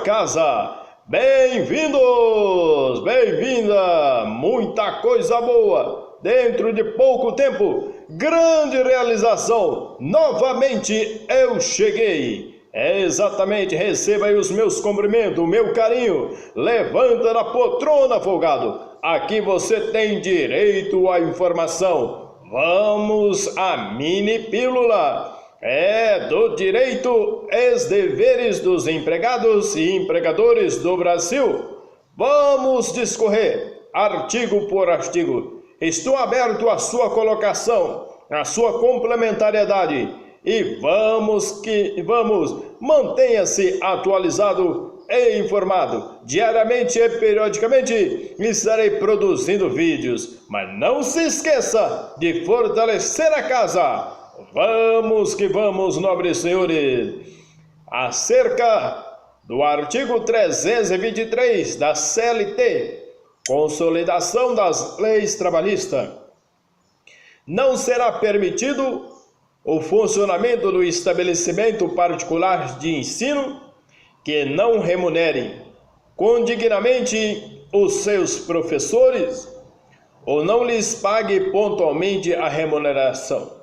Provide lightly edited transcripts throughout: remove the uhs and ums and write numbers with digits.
casa. Bem-vindos, bem-vinda, muita coisa boa, dentro de pouco tempo, grande realização, novamente eu cheguei. Exatamente, receba aí os meus cumprimentos, o meu carinho, levanta da poltrona, folgado, aqui você tem direito à informação. Vamos à mini pílula. Do direito e deveres dos empregados e empregadores do Brasil. Vamos discorrer artigo por artigo. Estou aberto à sua colocação, à sua complementariedade e vamos, mantenha-se atualizado e informado. Diariamente e periodicamente estarei produzindo vídeos, mas não se esqueça de fortalecer a casa. Vamos que vamos, nobres senhores, acerca do artigo 323 da CLT, Consolidação das Leis Trabalhistas. Não será permitido o funcionamento do estabelecimento particular de ensino que não remunere condignamente os seus professores ou não lhes pague pontualmente a remuneração.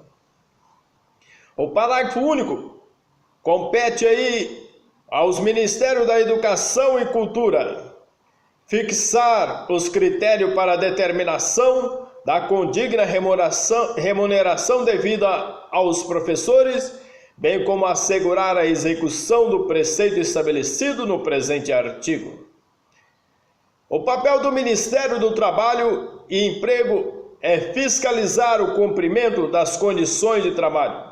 O parágrafo único compete aí aos Ministérios da Educação e Cultura fixar os critérios para a determinação da condigna remuneração devida aos professores, bem como assegurar a execução do preceito estabelecido no presente artigo. O papel do Ministério do Trabalho e Emprego é fiscalizar o cumprimento das condições de trabalho.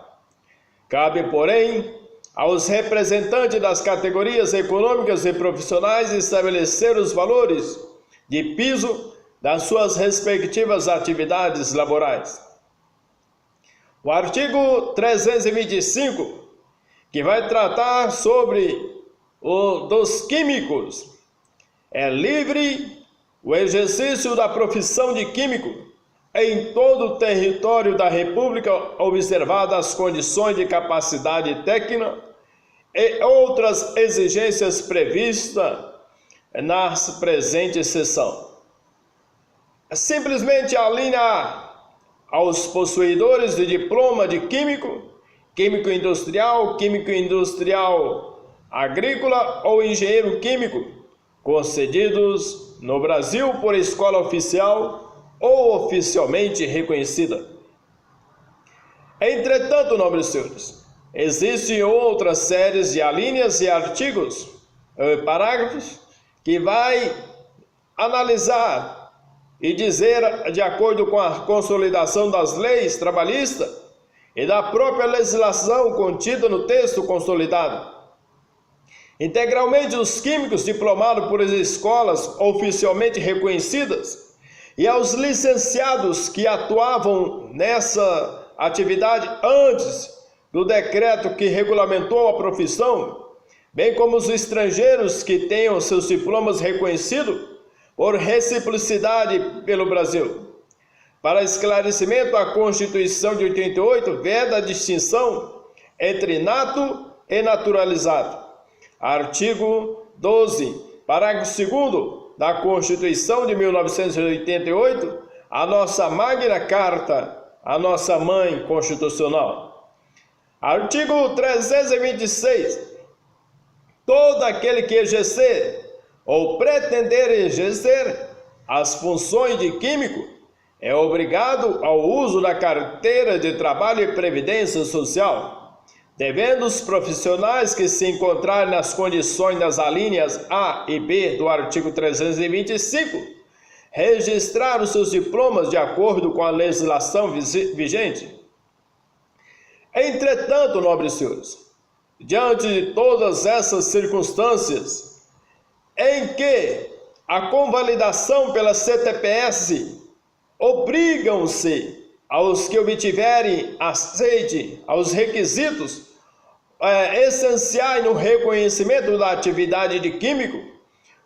Cabe, porém, aos representantes das categorias econômicas e profissionais estabelecer os valores de piso das suas respectivas atividades laborais. O artigo 325, que vai tratar sobre dos químicos, é livre o exercício da profissão de químico em todo o território da República, observadas as condições de capacidade técnica e outras exigências previstas na presente seção. Simplesmente alinha aos possuidores de diploma de químico, químico industrial agrícola ou engenheiro químico, concedidos no Brasil por escola oficial ou oficialmente reconhecida. Entretanto, nobres senhores, existem outras séries de alíneas e artigos, parágrafos, que vai analisar e dizer, de acordo com a consolidação das leis trabalhistas e da própria legislação contida no texto consolidado. Integralmente os químicos diplomados por escolas oficialmente reconhecidas e aos licenciados que atuavam nessa atividade antes do decreto que regulamentou a profissão, bem como os estrangeiros que tenham seus diplomas reconhecidos por reciprocidade pelo Brasil. Para esclarecimento, a Constituição de 88 veda a distinção entre nato e naturalizado. Artigo 12, parágrafo 2º da Constituição de 1988, a nossa Magna Carta, a nossa mãe constitucional. Artigo 326. Todo aquele que exercer ou pretender exercer as funções de químico é obrigado ao uso da carteira de trabalho e previdência social, devendo os profissionais que se encontrarem nas condições das alíneas A e B do artigo 325 registrar os seus diplomas de acordo com a legislação vigente. Entretanto, nobres senhores, diante de todas essas circunstâncias em que a convalidação pela CTPS obrigam-se aos que obtiverem aceite aos requisitos essenciais no reconhecimento da atividade de químico,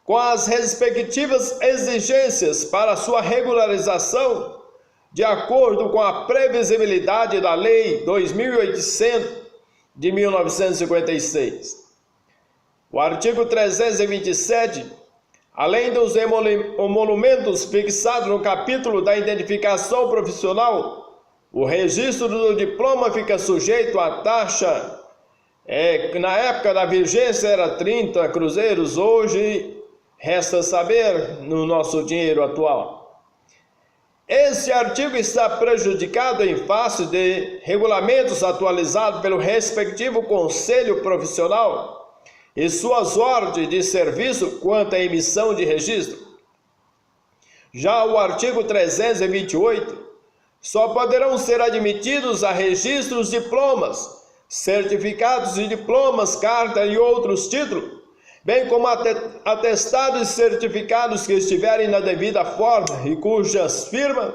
com as respectivas exigências para sua regularização, de acordo com a previsibilidade da Lei 2.800 de 1956. O artigo 327, além dos emolumentos fixados no capítulo da identificação profissional, o registro do diploma fica sujeito à taxa, na época da vigência era 30 cruzeiros, hoje resta saber no nosso dinheiro atual. Esse artigo está prejudicado em face de regulamentos atualizados pelo respectivo Conselho Profissional e suas ordens de serviço quanto à emissão de registro. Já o artigo 328, só poderão ser admitidos a registros diplomas, certificados de diplomas, carta e outros títulos, bem como atestados e certificados que estiverem na devida forma e cujas firmas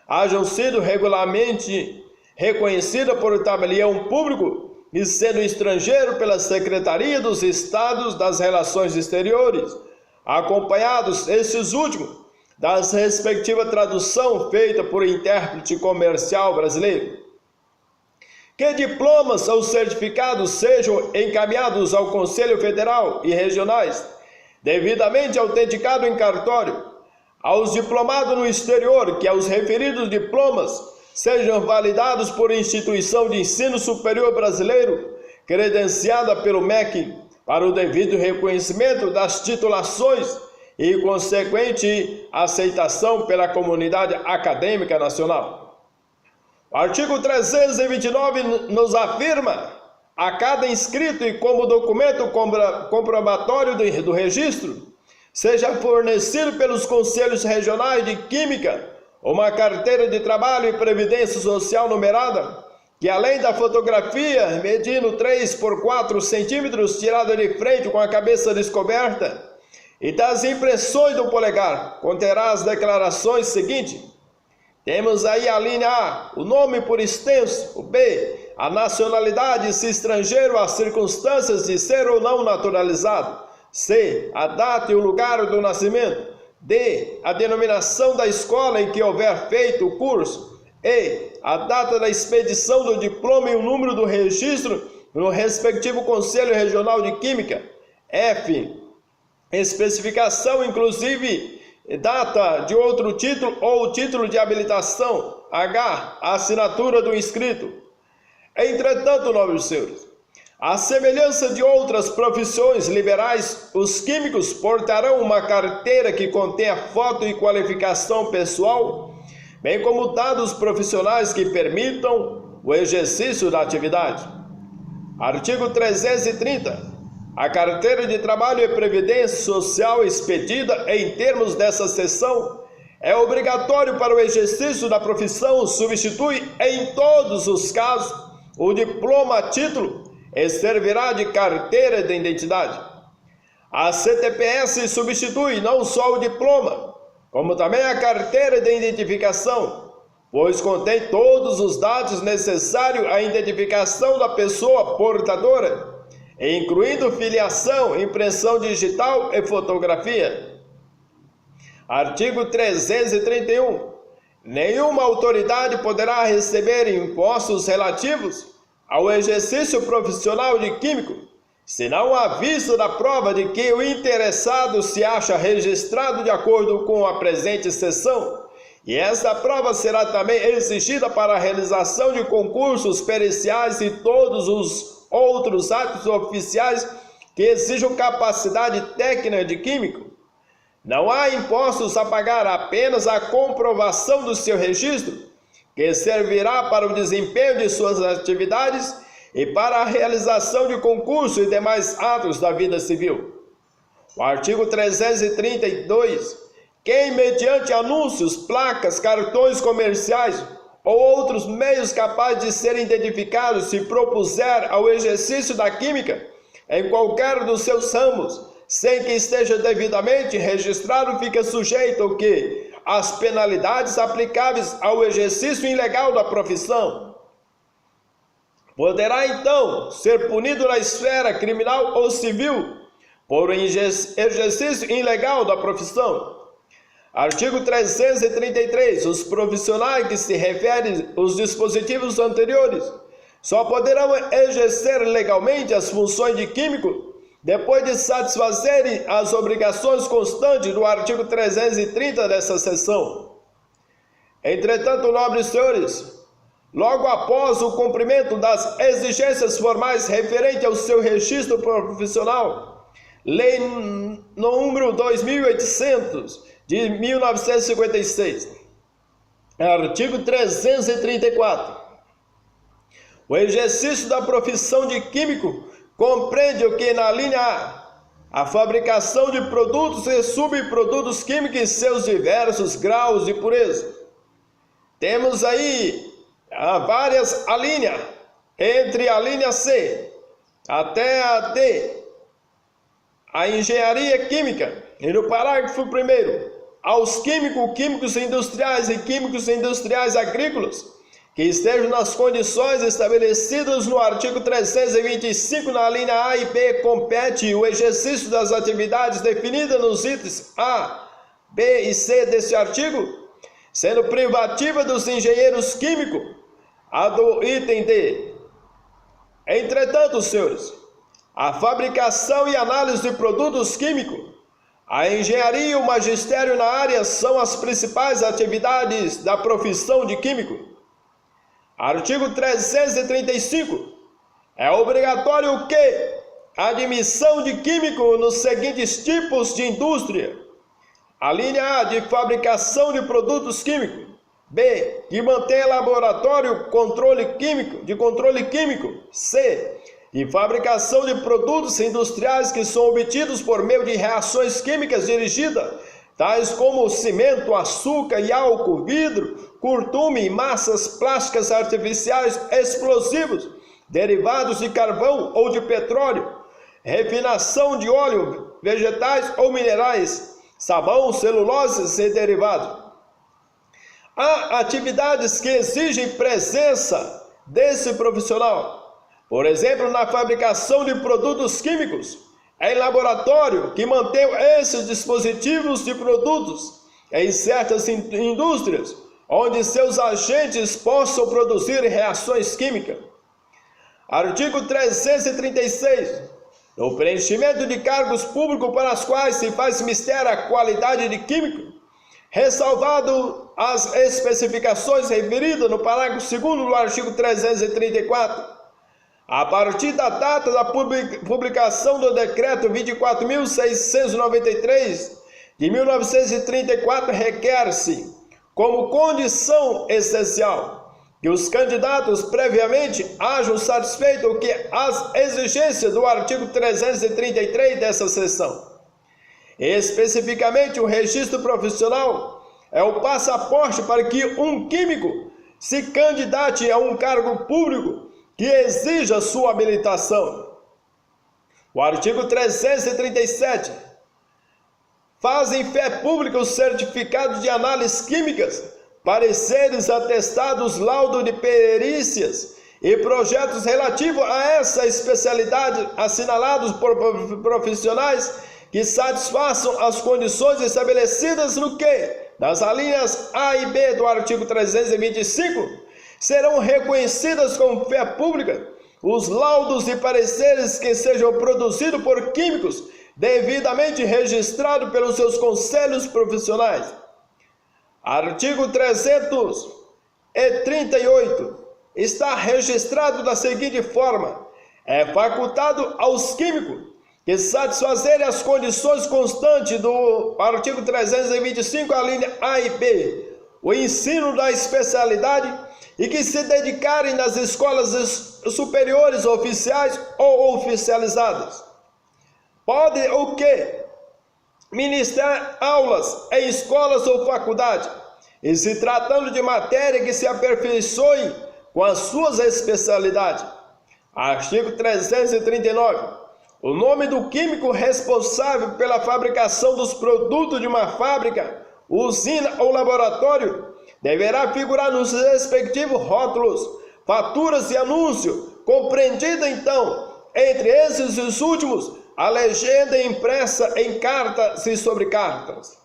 hajam sido regularmente reconhecidas por tabelião público e sendo estrangeiro pela Secretaria dos Estados das Relações Exteriores, acompanhados esses últimos das respectivas tradução feita por intérprete comercial brasileiro. Que diplomas ou certificados sejam encaminhados ao Conselho Federal e regionais, devidamente autenticado em cartório, aos diplomados no exterior, que aos referidos diplomas sejam validados por instituição de ensino superior brasileiro, credenciada pelo MEC, para o devido reconhecimento das titulações e consequente aceitação pela comunidade acadêmica nacional. O artigo 329 nos afirma a cada inscrito e como documento comprobatório do registro, seja fornecido pelos Conselhos Regionais de Química uma carteira de trabalho e previdência social numerada, que além da fotografia medindo 3 por 4 centímetros tirada de frente com a cabeça descoberta e das impressões do polegar, conterá as declarações seguintes. Temos aí a linha A, o nome por extenso, o B, a nacionalidade, se estrangeiro, as circunstâncias de ser ou não naturalizado, C, a data e o lugar do nascimento, D, a denominação da escola em que houver feito o curso, E, a data da expedição do diploma e o número do registro no respectivo Conselho Regional de Química, F, especificação inclusive data de outro título ou título de habilitação, H, a assinatura do inscrito. Entretanto, nobres senhores, à semelhança de outras profissões liberais, os químicos portarão uma carteira que contenha foto e qualificação pessoal, bem como dados profissionais que permitam o exercício da atividade. Artigo 330. A carteira de trabalho e previdência social expedida em termos dessa seção é obrigatório para o exercício da profissão, substitui em todos os casos o diploma a título e servirá de carteira de identidade. A CTPS substitui não só o diploma, como também a carteira de identificação, pois contém todos os dados necessários à identificação da pessoa portadora, incluindo filiação, impressão digital e fotografia. Artigo 331. Nenhuma autoridade poderá receber impostos relativos ao exercício profissional de químico, senão à vista da prova de que o interessado se acha registrado de acordo com a presente seção, e essa prova será também exigida para a realização de concursos periciais e todos os outros atos oficiais que exijam capacidade técnica de químico. Não há impostos a pagar, apenas a comprovação do seu registro, que servirá para o desempenho de suas atividades e para a realização de concursos e demais atos da vida civil. O artigo 332. Quem, mediante anúncios, placas, cartões comerciais ou outros meios capazes de serem identificados, se propuser ao exercício da química em qualquer dos seus ramos, sem que esteja devidamente registrado, fica sujeito ao quê? Às penalidades aplicáveis ao exercício ilegal da profissão. Poderá então ser punido na esfera criminal ou civil por exercício ilegal da profissão. Artigo 333. Os profissionais que se referem aos dispositivos anteriores só poderão exercer legalmente as funções de químico depois de satisfazerem as obrigações constantes do artigo 330 dessa seção. Entretanto, nobres senhores, logo após o cumprimento das exigências formais referentes ao seu registro profissional, Lei número 2800 de 1956, artigo 334, o exercício da profissão de químico compreende o que na linha A fabricação de produtos e subprodutos químicos em seus diversos graus de pureza. Temos aí várias alíneas, entre a linha C até a D, a engenharia química, e no parágrafo 1º, aos químicos industriais e químicos industriais agrícolas, que estejam nas condições estabelecidas no artigo 325, na linha A e B, compete o exercício das atividades definidas nos itens A, B e C deste artigo, sendo privativa dos engenheiros químicos a do item D. Entretanto, senhores, a fabricação e análise de produtos químicos, a engenharia e o magistério na área são as principais atividades da profissão de químico. Artigo 335. É obrigatório que a admissão de químico nos seguintes tipos de indústria: a linha A, de fabricação de produtos químicos; B, de manter laboratório de controle químico; C, de fabricação de produtos industriais que são obtidos por meio de reações químicas dirigidas, tais como cimento, açúcar e álcool, vidro, curtume, massas plásticas artificiais, explosivos, derivados de carvão ou de petróleo, refinação de óleo, vegetais ou minerais, sabão, celuloses e derivados. Há atividades que exigem presença desse profissional, por exemplo, na fabricação de produtos químicos, em laboratório que mantém esses dispositivos de produtos em certas indústrias, onde seus agentes possam produzir reações químicas. Artigo 336. No preenchimento de cargos públicos para os quais se faz mistério a qualidade de químico, ressalvado as especificações referidas no parágrafo 2º do artigo 334, a partir da data da publicação do decreto 24.693 de 1934, requer-se, como condição essencial, que os candidatos previamente hajam feito que as exigências do artigo 333 dessa seção. Especificamente, o registro profissional é o passaporte para que um químico se candidate a um cargo público que exija sua habilitação. O artigo 337. Fazem fé pública os certificados de análises químicas, pareceres atestados, laudo de perícias e projetos relativos a essa especialidade assinalados por profissionais que satisfaçam as condições estabelecidas no que, nas alíneas A e B do artigo 325, serão reconhecidas como fé pública os laudos e pareceres que sejam produzidos por químicos devidamente registrados pelos seus conselhos profissionais. Artigo 338. Está registrado da seguinte forma: é facultado aos químicos que satisfazerem as condições constantes do artigo 325, a linha A e B, o ensino da especialidade e que se dedicarem nas escolas superiores oficiais ou oficializadas. Pode o que? Ministrar aulas em escolas ou faculdades, e se tratando de matéria que se aperfeiçoe com as suas especialidades. Artigo 339. O nome do químico responsável pela fabricação dos produtos de uma fábrica, usina ou laboratório deverá figurar nos respectivos rótulos, faturas e anúncio, compreendida então, entre esses e os últimos, a legenda impressa em cartas e sobre cartas.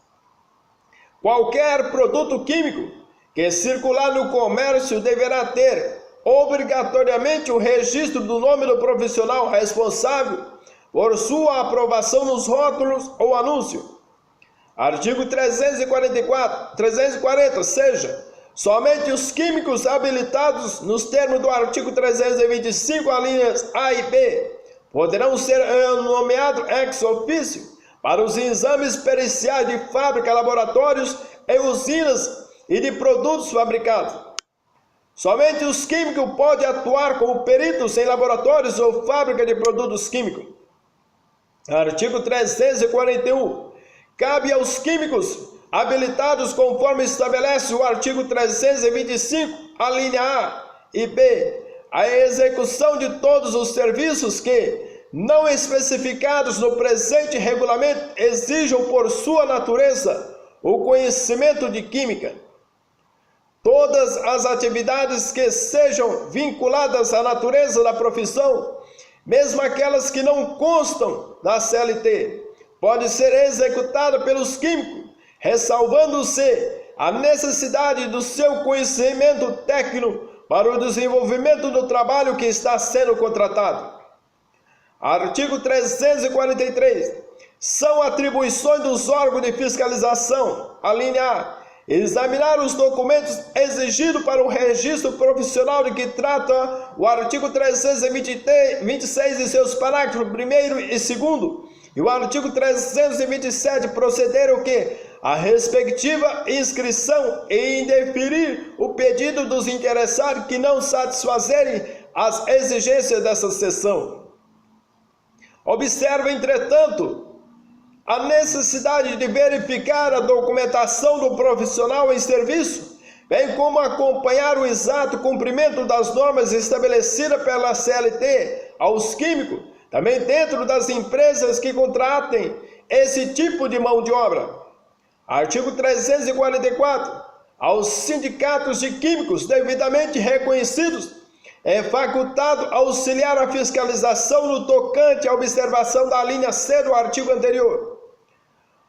Qualquer produto químico que circular no comércio deverá ter obrigatoriamente o registro do nome do profissional responsável por sua aprovação nos rótulos ou anúncio. Artigo 340, seja, somente os químicos habilitados nos termos do artigo 325, alíneas A e B, poderão ser nomeados ex officio para os exames periciais de fábrica, laboratórios e usinas e de produtos fabricados. Somente os químicos podem atuar como peritos em laboratórios ou fábrica de produtos químicos. Artigo 341. Cabe aos químicos habilitados conforme estabelece o artigo 325, alínea A e B, a execução de todos os serviços que, não especificados no presente regulamento, exijam por sua natureza o conhecimento de química. Todas as atividades que sejam vinculadas à natureza da profissão, mesmo aquelas que não constam na CLT, podem ser executadas pelos químicos, ressalvando-se a necessidade do seu conhecimento técnico para o desenvolvimento do trabalho que está sendo contratado. Artigo 343. São atribuições dos órgãos de fiscalização, alínea A, examinar os documentos exigidos para o registro profissional de que trata o artigo 326 e seus parágrafos 1º e 2º, e o artigo 327 proceder o que? A respectiva inscrição e indeferir o pedido dos interessados que não satisfazerem as exigências dessa seção. Observa, entretanto, a necessidade de verificar a documentação do profissional em serviço, bem como acompanhar o exato cumprimento das normas estabelecidas pela CLT aos químicos, também dentro das empresas que contratem esse tipo de mão de obra. Artigo 344. Aos sindicatos de químicos devidamente reconhecidos, é facultado auxiliar a fiscalização no tocante à observação da linha C do artigo anterior.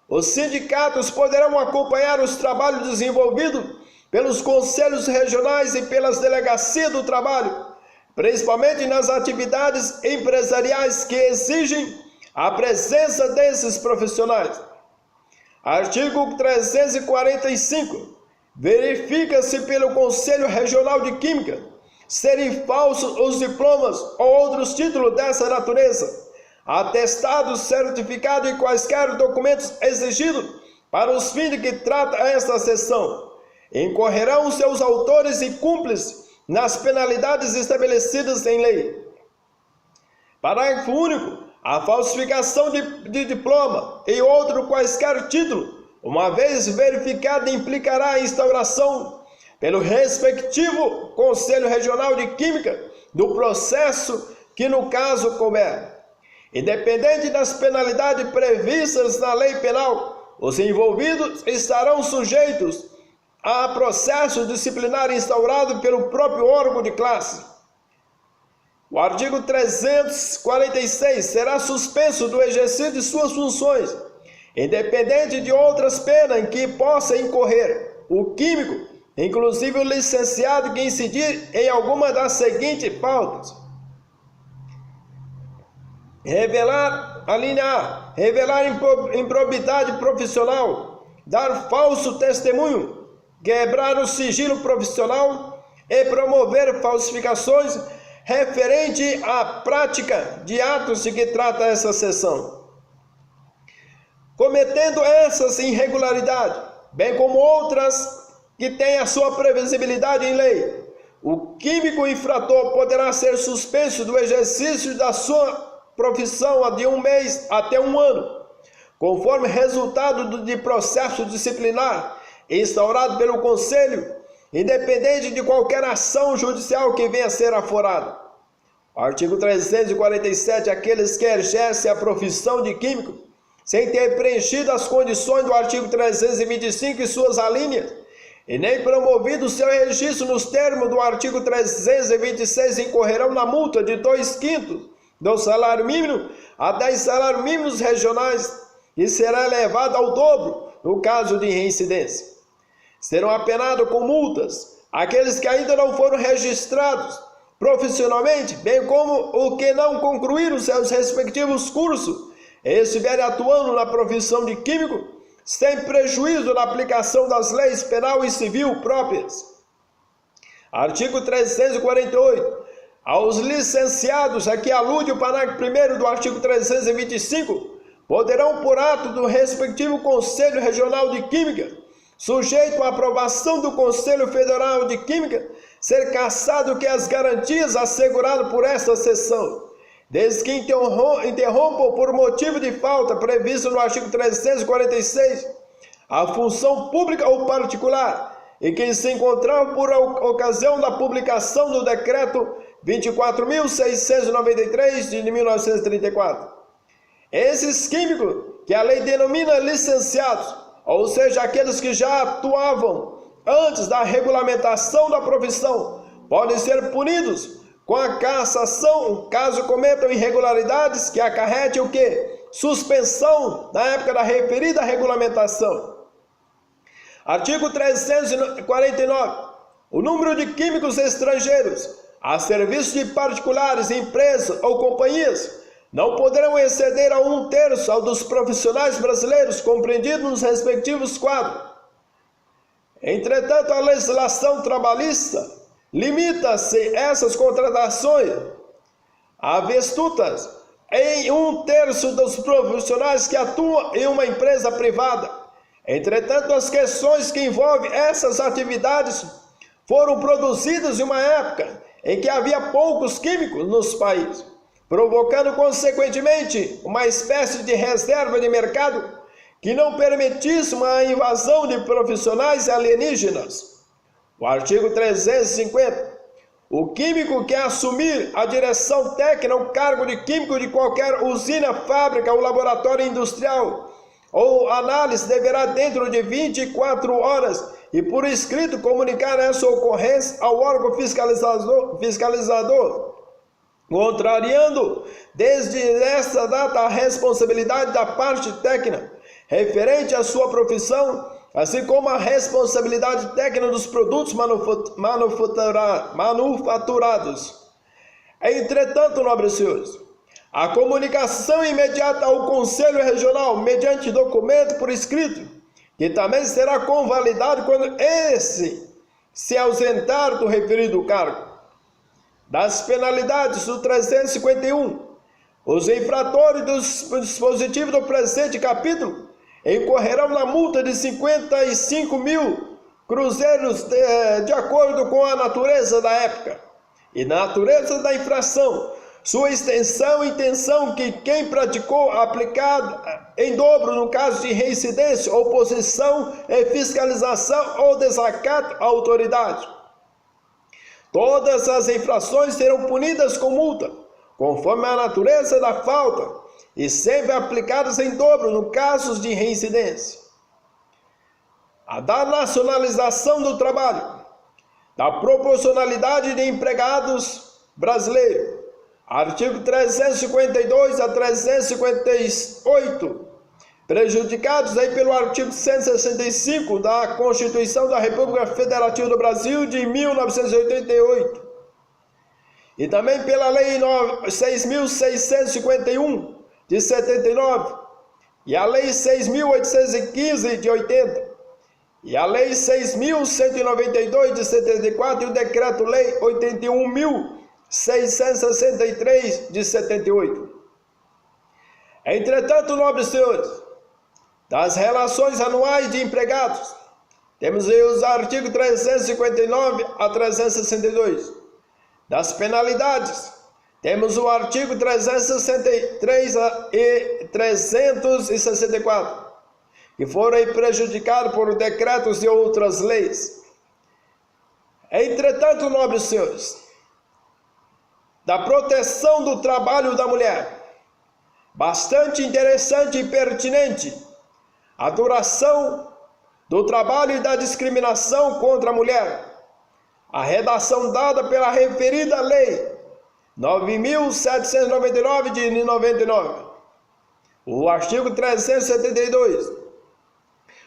Os sindicatos poderão acompanhar os trabalhos desenvolvidos pelos conselhos regionais e pelas delegacias do trabalho, principalmente nas atividades empresariais que exigem a presença desses profissionais. Artigo 345. Verifica-se pelo Conselho Regional de Química serem falsos os diplomas ou outros títulos dessa natureza, atestados, certificados e quaisquer documentos exigidos para os fins de que trata esta seção. Incorrerão seus autores e cúmplices nas penalidades estabelecidas em lei. Parágrafo único. A falsificação de diploma e outro quaisquer título, uma vez verificada, implicará a instauração pelo respectivo Conselho Regional de Química do processo que no caso couber. Independente das penalidades previstas na lei penal, os envolvidos estarão sujeitos a processo disciplinar instaurado pelo próprio órgão de classe. O artigo 346 será suspenso do exercício de suas funções, independente de outras penas em que possa incorrer o químico, inclusive o licenciado que incidir em alguma das seguintes faltas: revelar, a linha A, revelar improbidade profissional, dar falso testemunho, quebrar o sigilo profissional e promover falsificações referente à prática de atos de que trata essa seção. Cometendo essas irregularidades, bem como outras que têm a sua previsibilidade em lei, o químico infrator poderá ser suspenso do exercício da sua profissão de 1 mês até 1 ano, conforme resultado de processo disciplinar instaurado pelo Conselho, independente de qualquer ação judicial que venha a ser aforada. Artigo 347. Aqueles que exercem a profissão de químico, sem ter preenchido as condições do artigo 325 e suas alíneas, e nem promovido seu registro nos termos do artigo 326, incorrerão na multa de 2/5 do salário mínimo a 10 salários mínimos regionais, e será elevado ao dobro no caso de reincidência. Serão apenados com multas aqueles que ainda não foram registrados profissionalmente, bem como o que não concluíram seus respectivos cursos e estiverem atuando na profissão de químico, sem prejuízo na aplicação das leis penal e civil próprias. Artigo 348. Aos licenciados, a que alude o parágrafo 1º do artigo 325, poderão, por ato do respectivo Conselho Regional de Química, sujeito à aprovação do Conselho Federal de Química, ser cassado que as garantias asseguradas por esta seção, desde que interrompam por motivo de falta previsto no artigo 346 a função pública ou particular, e que se encontravam por ocasião da publicação do Decreto 24.693 de 1934. Esses químicos, que a lei denomina licenciados, ou seja, aqueles que já atuavam antes da regulamentação da profissão, podem ser punidos com a cassação caso cometam irregularidades que acarretem o quê? Suspensão na época da referida regulamentação. Artigo 349. O número de químicos estrangeiros a serviço de particulares, empresas ou companhias não poderão exceder a 1/3 ao dos profissionais brasileiros compreendidos nos respectivos quadros. Entretanto, a legislação trabalhista limita-se essas contratações avestutas em 1/3 dos profissionais que atuam em uma empresa privada. Entretanto, as questões que envolvem essas atividades foram produzidas em uma época em que havia poucos químicos nos países, provocando consequentemente uma espécie de reserva de mercado que não permitisse uma invasão de profissionais alienígenas. O artigo 350. O químico que assumir a direção técnica ou cargo de químico de qualquer usina, fábrica ou laboratório industrial ou análise deverá, dentro de 24 horas e por escrito, comunicar essa ocorrência ao órgão fiscalizador, contrariando desde esta data a responsabilidade da parte técnica referente à sua profissão, assim como a responsabilidade técnica dos produtos manufaturados. Entretanto, nobres senhores, a comunicação imediata ao Conselho Regional, mediante documento por escrito, que também será convalidado quando esse se ausentar do referido cargo. Das penalidades do 351, os infratores dos dispositivos do presente capítulo incorrerão na multa de 55 mil cruzeiros de acordo com a natureza da época e na natureza da infração, sua extensão e intenção que quem praticou aplicado em dobro no caso de reincidência, oposição e fiscalização ou desacato à autoridade. Todas as infrações serão punidas com multa, conforme a natureza da falta, e sempre aplicadas em dobro no caso de reincidência. A da nacionalização do trabalho, da proporcionalidade de empregados brasileiros, artigo 352 a 358, prejudicados aí pelo artigo 165 da Constituição da República Federativa do Brasil de 1988 e também pela Lei 6.651 de 79 e a Lei 6.815 de 80 e a Lei 6.192 de 74 e o Decreto-Lei 81.663 de 78. Entretanto, nobres senhores, das relações anuais de empregados, temos aí os artigos 359 a 362. Das penalidades, temos o artigo 363 e 364, que foram aí prejudicados por decretos e outras leis. Entretanto, nobres senhores, da proteção do trabalho da mulher, bastante interessante e pertinente a duração do trabalho e da discriminação contra a mulher, a redação dada pela referida Lei 9.799 de 99, o artigo 372.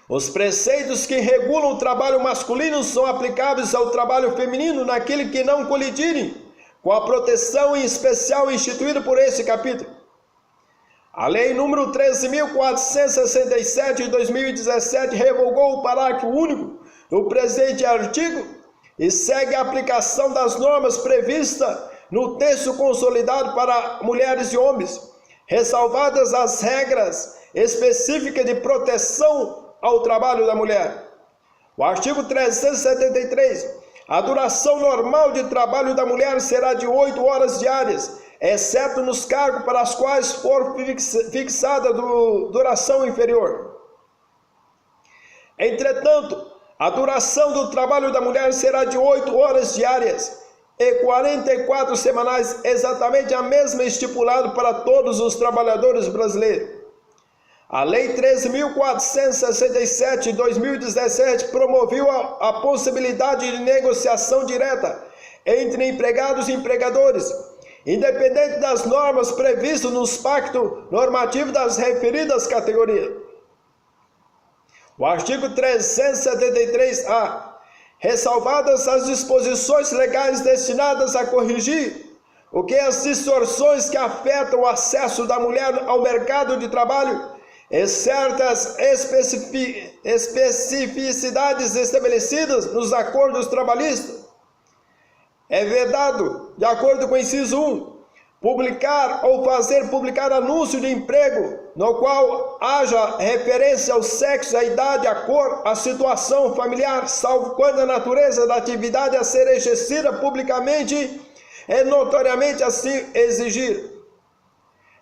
Os preceitos que regulam o trabalho masculino são aplicáveis ao trabalho feminino naquele que não colidirem com a proteção em especial instituída por esse capítulo. A Lei número 13.467 de 2017 revogou o parágrafo único do presente artigo e segue a aplicação das normas previstas no texto consolidado para mulheres e homens, ressalvadas as regras específicas de proteção ao trabalho da mulher. O artigo 373, a duração normal de trabalho da mulher será de 8 horas diárias, exceto nos cargos para os quais for fixada duração inferior. Entretanto, a duração do trabalho da mulher será de 8 horas diárias e 44 semanais, exatamente a mesma estipulada para todos os trabalhadores brasileiros. A Lei 13.467 de 2017 promoveu a possibilidade de negociação direta entre empregados e empregadores, independente das normas previstas nos pactos normativos das referidas categorias. O artigo 373-A, ressalvadas as disposições legais destinadas a corrigir o que as distorções que afetam o acesso da mulher ao mercado de trabalho e certas especificidades estabelecidas nos acordos trabalhistas. É vedado, de acordo com o inciso 1, publicar ou fazer publicar anúncio de emprego no qual haja referência ao sexo, à idade, à cor, à situação familiar, salvo quando a natureza da atividade a ser exercida publicamente é notoriamente assim exigir.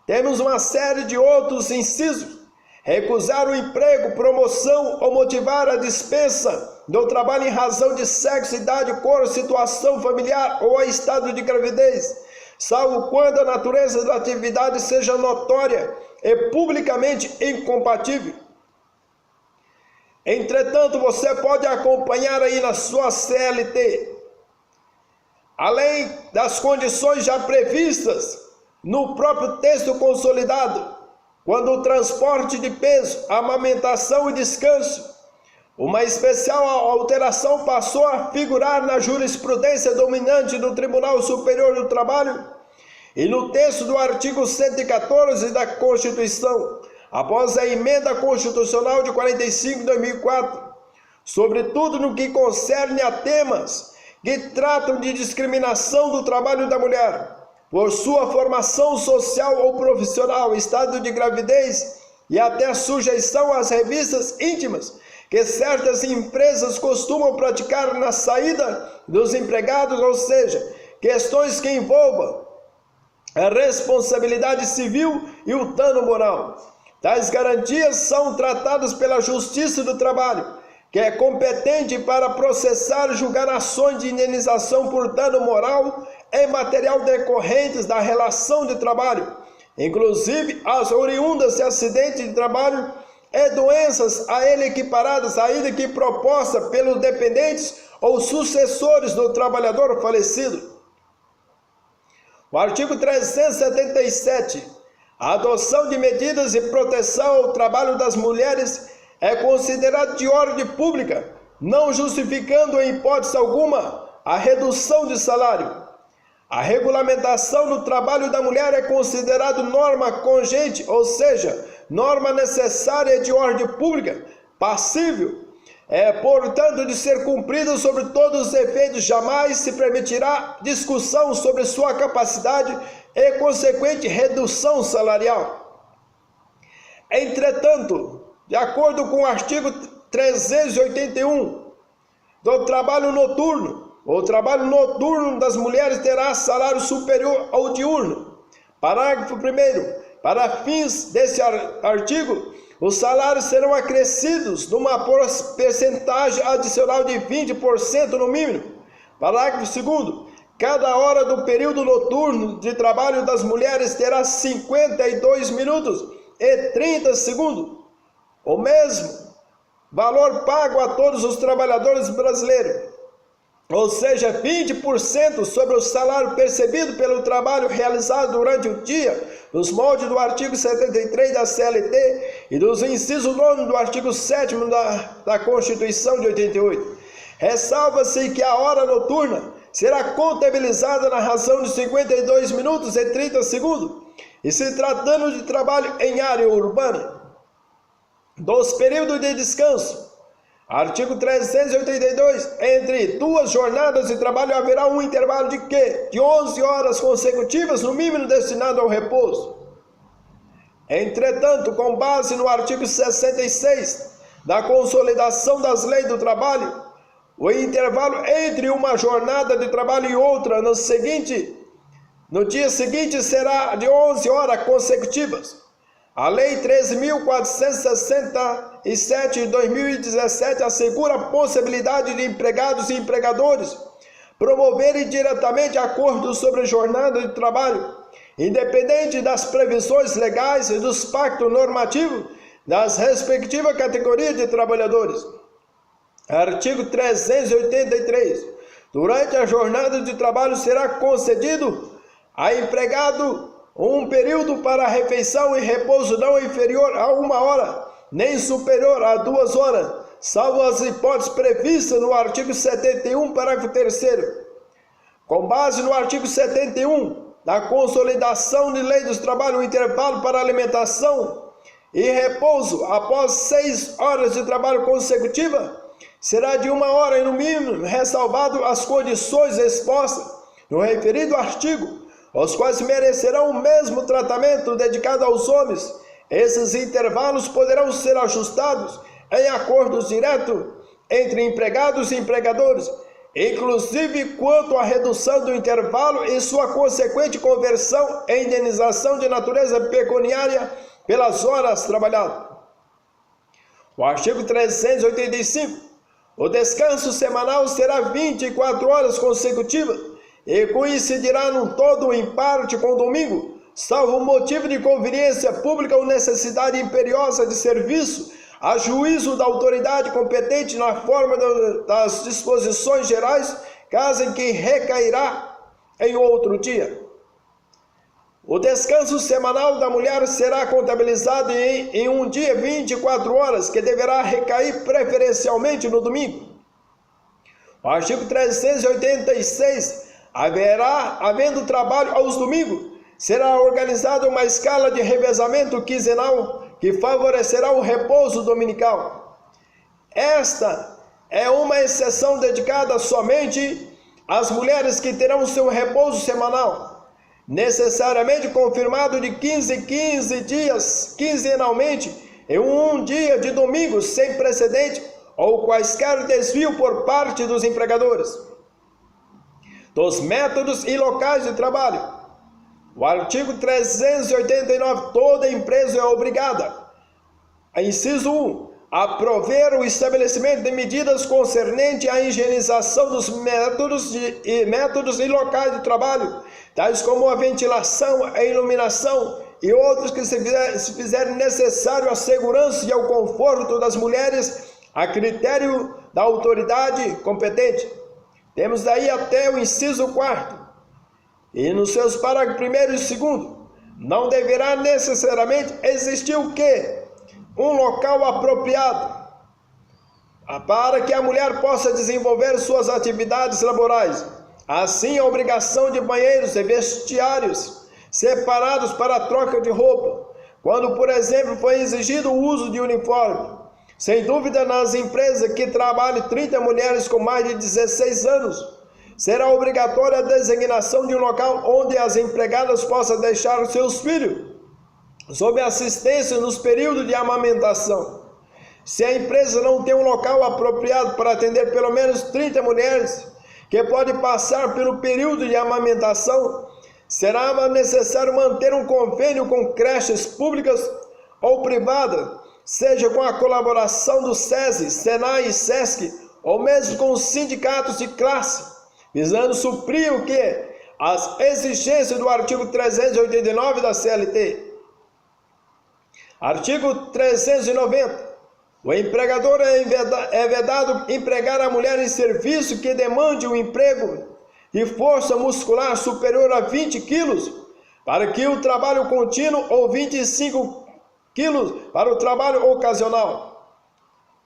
Temos uma série de outros incisos: recusar o emprego, promoção ou motivar a dispensa do trabalho em razão de sexo, idade, cor, situação familiar ou estado de gravidez, salvo quando a natureza da atividade seja notória e publicamente incompatível. Entretanto, você pode acompanhar aí na sua CLT, além das condições já previstas no próprio texto consolidado, quando o transporte de peso, amamentação e descanso, uma especial alteração passou a figurar na jurisprudência dominante do Tribunal Superior do Trabalho e no texto do artigo 114 da Constituição, após a emenda constitucional de 45 de 2004, sobretudo no que concerne a temas que tratam de discriminação do trabalho da mulher, por sua formação social ou profissional, estado de gravidez e até sujeição às revistas íntimas que certas empresas costumam praticar na saída dos empregados, ou seja, questões que envolvam a responsabilidade civil e o dano moral. Tais garantias são tratadas pela Justiça do Trabalho, que é competente para processar e julgar ações de indenização por dano moral e material decorrentes da relação de trabalho, inclusive as oriundas de acidente de trabalho e doenças a ele equiparadas, ainda que proposta pelos dependentes ou sucessores do trabalhador falecido. O artigo 377, a adoção de medidas de proteção ao trabalho das mulheres é considerado de ordem pública, não justificando em hipótese alguma a redução de salário. A regulamentação do trabalho da mulher é considerado norma congente, ou seja, norma necessária de ordem pública, passível, portanto, de ser cumprida sobre todos os efeitos. Jamais se permitirá discussão sobre sua capacidade e consequente redução salarial. Entretanto, de acordo com o artigo 381 do trabalho noturno, o trabalho noturno das mulheres terá salário superior ao diurno. Parágrafo 1º. Para fins desse artigo, os salários serão acrescidos numa percentagem adicional de 20% no mínimo. Parágrafo 2º. Cada hora do período noturno de trabalho das mulheres terá 52 minutos e 30 segundos. O mesmo valor pago a todos os trabalhadores brasileiros, ou seja, 20% sobre o salário percebido pelo trabalho realizado durante o dia, nos moldes do artigo 73 da CLT e dos incisos 9 do artigo 7º da Constituição de 88. Ressalva-se que a hora noturna será contabilizada na razão de 52 minutos e 30 segundos, e se tratando de trabalho em área urbana. Dos períodos de descanso. Artigo 382. Entre duas jornadas de trabalho haverá um intervalo de quê? De 11 horas consecutivas, no mínimo destinado ao repouso. Entretanto, com base no artigo 66 da Consolidação das Leis do Trabalho, o intervalo entre uma jornada de trabalho e outra no dia seguinte será de 11 horas consecutivas. A Lei 13.467 de 2017 assegura a possibilidade de empregados e empregadores promoverem diretamente acordos sobre jornada de trabalho, independente das previsões legais e dos pactos normativos das respectivas categorias de trabalhadores. Artigo 383. Durante a jornada de trabalho será concedido a empregado um período para refeição e repouso não inferior a 1 hora, nem superior a 2 horas, salvo as hipóteses previstas no artigo 71, parágrafo 3º. Com base no artigo 71 da Consolidação de Lei do Trabalho, o intervalo para alimentação e repouso após 6 horas de trabalho consecutiva será de 1 hora e no mínimo ressalvado as condições expostas no referido artigo, os quais merecerão o mesmo tratamento dedicado aos homens. Esses intervalos poderão ser ajustados em acordos diretos entre empregados e empregadores, inclusive quanto à redução do intervalo e sua consequente conversão em indenização de natureza pecuniária pelas horas trabalhadas. O artigo 385. O descanso semanal será 24 horas consecutivas e coincidirá num todo em parte com o domingo, salvo motivo de conveniência pública ou necessidade imperiosa de serviço, a juízo da autoridade competente na forma das disposições gerais, caso em que recairá em outro dia. O descanso semanal da mulher será contabilizado em um dia 24 horas, que deverá recair preferencialmente no domingo. O artigo 386. Havendo trabalho aos domingos, será organizada uma escala de revezamento quinzenal que favorecerá o repouso dominical. Esta é uma exceção dedicada somente às mulheres que terão seu repouso semanal, necessariamente confirmado de 15 dias quinzenalmente, em um dia de domingo sem precedente ou quaisquer desvio por parte dos empregadores. Dos métodos e locais de trabalho. O artigo 389. Toda empresa é obrigada, inciso 1, a prover o estabelecimento de medidas concernentes à higienização dos métodos e locais de trabalho, tais como a ventilação, a iluminação e outros que se fizerem necessário à segurança e ao conforto das mulheres, a critério da autoridade competente. Temos daí até o inciso 4º. E nos seus parágrafos 1º e 2º, não deverá necessariamente existir o quê? Um local apropriado para que a mulher possa desenvolver suas atividades laborais. Assim, a obrigação de banheiros e vestiários separados para a troca de roupa, quando, por exemplo, foi exigido o uso de uniforme. Sem dúvida, nas empresas que trabalhem 30 mulheres com mais de 16 anos, será obrigatória a designação de um local onde as empregadas possam deixar os seus filhos, sob assistência nos períodos de amamentação. Se a empresa não tem um local apropriado para atender pelo menos 30 mulheres, que pode passar pelo período de amamentação, será necessário manter um convênio com creches públicas ou privadas, seja com a colaboração do SESI, SENAI e SESC, ou mesmo com os sindicatos de classe, visando suprir o quê? As exigências do artigo 389 da CLT. Artigo 390. O empregador é vedado empregar a mulher em serviço que demande um emprego de força muscular superior a 20 quilos para que o trabalho contínuo ou 25 quilos para o trabalho ocasional.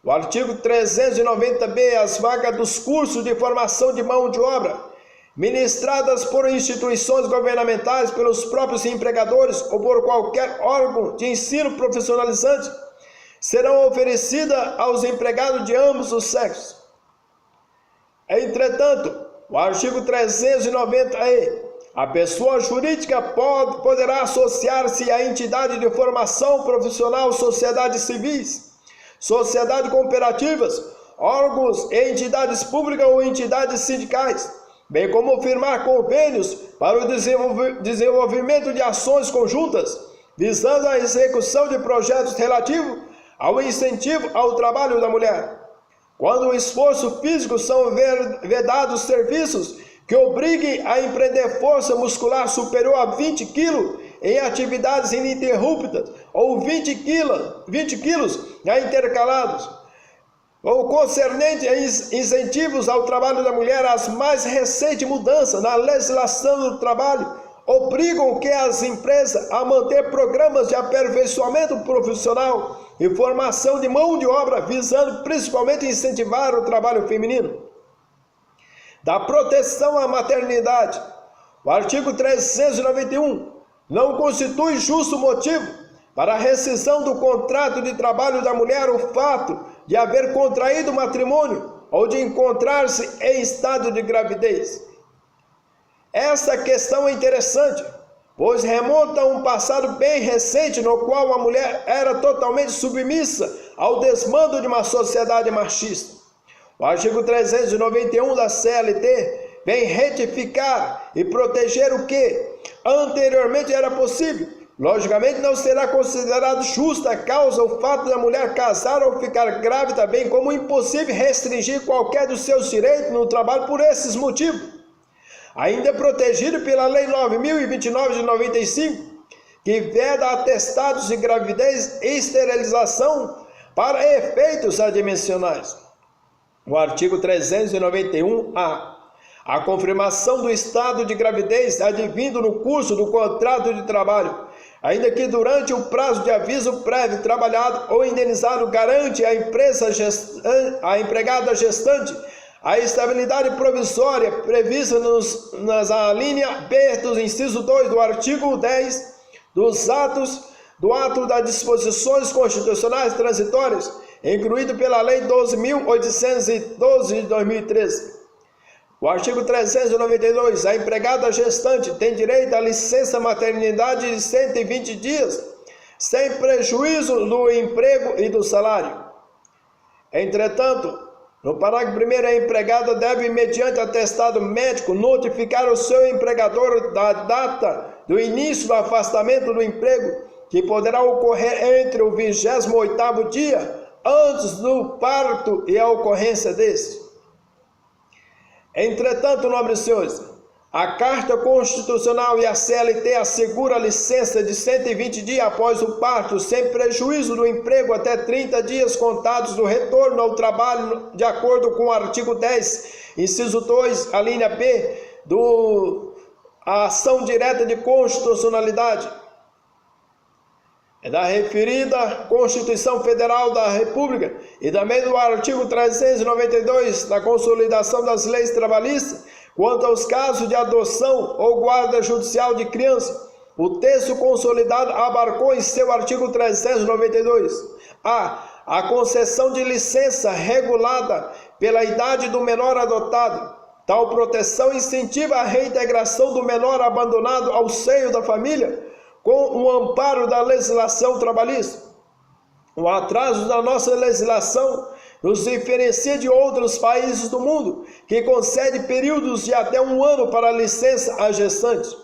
O artigo 390b, as vagas dos cursos de formação de mão de obra ministradas por instituições governamentais, pelos próprios empregadores ou por qualquer órgão de ensino profissionalizante, serão oferecidas aos empregados de ambos os sexos. Entretanto, o artigo 390-E, a pessoa jurídica poderá associar-se à entidade de formação profissional, sociedades civis, sociedades cooperativas, órgãos e entidades públicas ou entidades sindicais, bem como firmar convênios para o desenvolvimento de ações conjuntas, visando a execução de projetos relativos ao incentivo ao trabalho da mulher. Quando o esforço físico são vedados serviços que obriguem a empreender força muscular superior a 20 kg em atividades ininterruptas, ou 20 quilos intercalados, ou concernente a incentivos ao trabalho da mulher. As mais recentes mudanças na legislação do trabalho obrigam que as empresas a manter programas de aperfeiçoamento profissional e formação de mão de obra, visando principalmente incentivar o trabalho feminino. Da proteção à maternidade, o artigo 391 não constitui justo motivo para a rescisão do contrato de trabalho da mulher o fato de haver contraído matrimônio ou de encontrar-se em estado de gravidez. Essa questão é interessante, pois remonta a um passado bem recente no qual a mulher era totalmente submissa ao desmando de uma sociedade machista. O artigo 391 da CLT vem retificar e proteger o que anteriormente era possível. Logicamente não será considerado justa causa o fato da mulher casar ou ficar grávida, bem como impossível restringir qualquer dos seus direitos no trabalho por esses motivos. Ainda é protegido pela Lei 9.029 de 95, que veda atestados de gravidez e esterilização para efeitos adimensionais. O artigo 391-A. A confirmação do estado de gravidez advindo no curso do contrato de trabalho, ainda que durante o prazo de aviso prévio trabalhado ou indenizado, garante à à empregada gestante a estabilidade provisória prevista na linha B do inciso 2 do artigo 10 do ato das disposições constitucionais transitórias, incluído pela Lei 12.812 de 2013. O artigo 392, a empregada gestante tem direito à licença maternidade de 120 dias, sem prejuízo do emprego e do salário. Entretanto, no parágrafo 1º, a empregada deve, mediante atestado médico, notificar o seu empregador da data do início do afastamento do emprego, que poderá ocorrer entre o 28º dia antes do parto e a ocorrência desse. Entretanto, nobres senhores, a Carta Constitucional e a CLT asseguram a licença de 120 dias após o parto, sem prejuízo do emprego, até 30 dias contados do retorno ao trabalho, de acordo com o artigo 10, inciso 2, a linha B, a ação direta de constitucionalidade da referida Constituição Federal da República e também do artigo 392 da Consolidação das Leis Trabalhistas, quanto aos casos de adoção ou guarda judicial de criança. O texto consolidado abarcou em seu artigo 392 a concessão de licença regulada pela idade do menor adotado. Tal proteção incentiva a reintegração do menor abandonado ao seio da família, com o amparo da legislação trabalhista. O atraso da nossa legislação nos diferencia de outros países do mundo, que concede períodos de até 1 ano para licença a gestantes.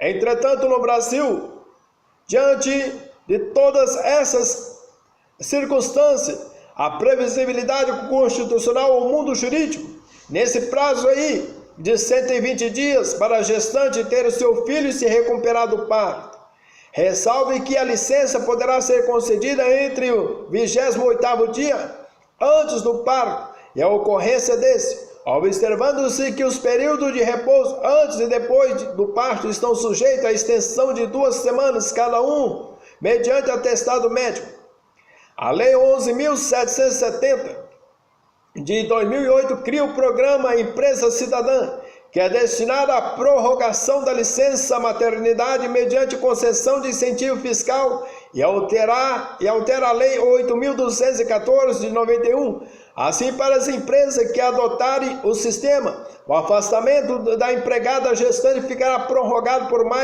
Entretanto, no Brasil, diante de todas essas circunstâncias, a previsibilidade constitucional ao mundo jurídico, nesse prazo aí, de 120 dias para a gestante ter o seu filho e se recuperar do parto. Ressalve que a licença poderá ser concedida entre o 28º dia antes do parto e a ocorrência desse, observando-se que os períodos de repouso antes e depois do parto estão sujeitos à extensão de 2 semanas cada um, mediante atestado médico. A Lei 11.770 de 2008 cria o programa Empresa Cidadã, que é destinada à prorrogação da licença maternidade mediante concessão de incentivo fiscal e altera a Lei 8.214 de 91. Assim, para as empresas que adotarem o sistema, o afastamento da empregada gestante ficará prorrogado por mais